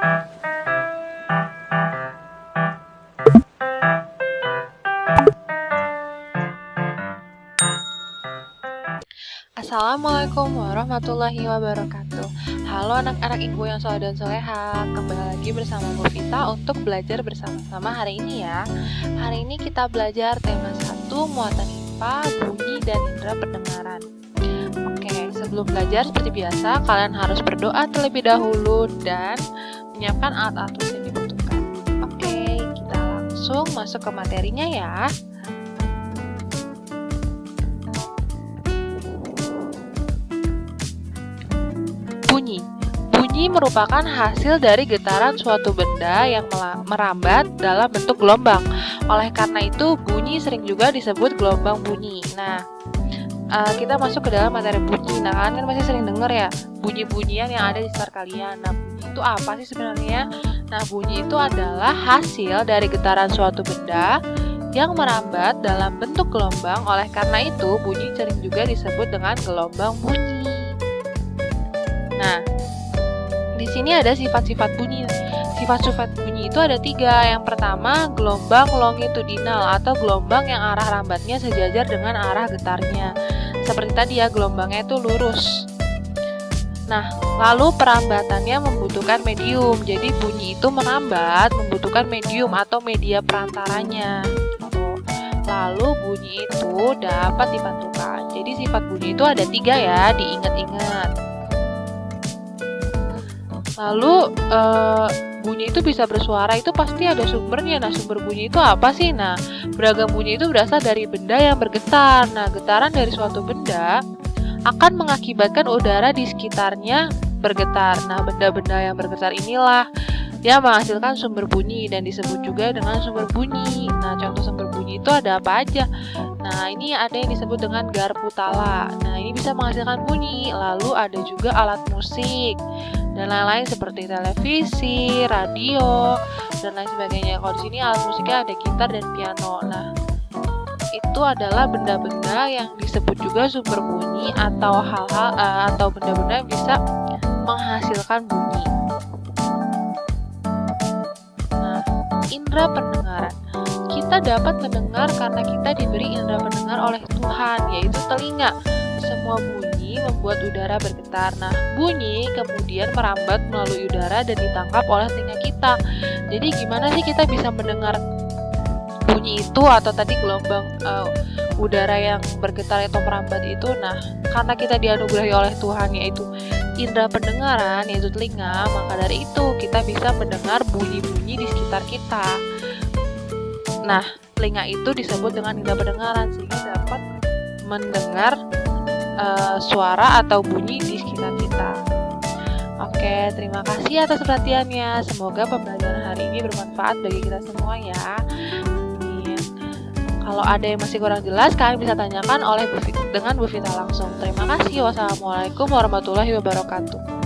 Assalamualaikum warahmatullahi wabarakatuh. Halo anak-anak ibu yang soleh dan soleha, kembali lagi bersama Bu Vita untuk belajar bersama-sama hari ini ya. Hari ini kita belajar tema 1, muatan IPA, bunyi dan indera pendengaran. Oke, sebelum belajar seperti biasa, kalian harus berdoa terlebih dahulu dan menyiapkan alat-alat tulis yang dibutuhkan. Oke, kita langsung masuk ke materinya ya. Bunyi merupakan hasil dari getaran suatu benda yang merambat dalam bentuk gelombang. Oleh karena itu, bunyi sering juga disebut gelombang bunyi. Nah, kita masuk ke dalam materi bunyi. Nah, kalian kan masih sering dengar ya, bunyi-bunyian yang ada di sekitar kalian. Nah, bunyi itu apa sih sebenarnya? Nah, bunyi itu adalah hasil dari getaran suatu benda yang merambat dalam bentuk gelombang. Oleh karena itu, bunyi sering juga disebut dengan gelombang bunyi. Nah, di sini ada sifat-sifat bunyi. Sifat-sifat bunyi itu ada 3. Yang pertama, gelombang longitudinal atau gelombang yang arah rambatnya sejajar dengan arah getarnya. Seperti tadi ya, gelombangnya itu lurus. Nah, lalu perambatannya membutuhkan medium. Jadi bunyi itu merambat membutuhkan medium atau media perantaranya. Lalu bunyi itu dapat dipantulkan. Jadi sifat bunyi itu ada 3 ya, diingat-ingat. Lalu bunyi itu bisa bersuara, itu pasti ada sumbernya. Nah, sumber bunyi itu apa sih? Nah, beragam bunyi itu berasal dari benda yang bergetar. Nah, getaran dari suatu benda akan mengakibatkan udara di sekitarnya bergetar. Nah, benda-benda yang bergetar inilah yang menghasilkan sumber bunyi dan disebut juga dengan sumber bunyi. Nah, contoh sumber bunyi itu ada apa aja? Nah, ini ada yang disebut dengan garpu tala. Nah, ini bisa menghasilkan bunyi. Lalu ada juga alat musik dan lain-lain seperti televisi, radio, dan lain sebagainya. Kalau di sini alat musiknya ada gitar dan piano. Nah, itu adalah benda-benda yang disebut juga sumber bunyi atau hal-hal atau benda-benda yang bisa menghasilkan bunyi. Nah, indera pendengaran. Kita dapat mendengar karena kita diberi indera pendengar oleh Tuhan, yaitu telinga. Semua bunyi membuat udara bergetar. Nah, bunyi kemudian merambat melalui udara dan ditangkap oleh telinga kita. Jadi gimana sih kita bisa mendengar bunyi itu atau tadi gelombang udara yang bergetar atau merambat itu? Nah, karena kita dianugerahi oleh Tuhan yaitu indera pendengaran, yaitu telinga, maka dari itu kita bisa mendengar bunyi-bunyi di sekitar kita. Nah, telinga itu disebut dengan indera pendengaran sehingga dapat mendengar suara atau bunyi di sekitar kita. Oke, terima kasih atas perhatiannya. Semoga pembelajaran hari ini bermanfaat bagi kita semua ya. Amin. Kalau ada yang masih kurang jelas, kalian bisa tanyakan dengan Bu Vita langsung. Terima kasih. Wassalamualaikum warahmatullahi wabarakatuh.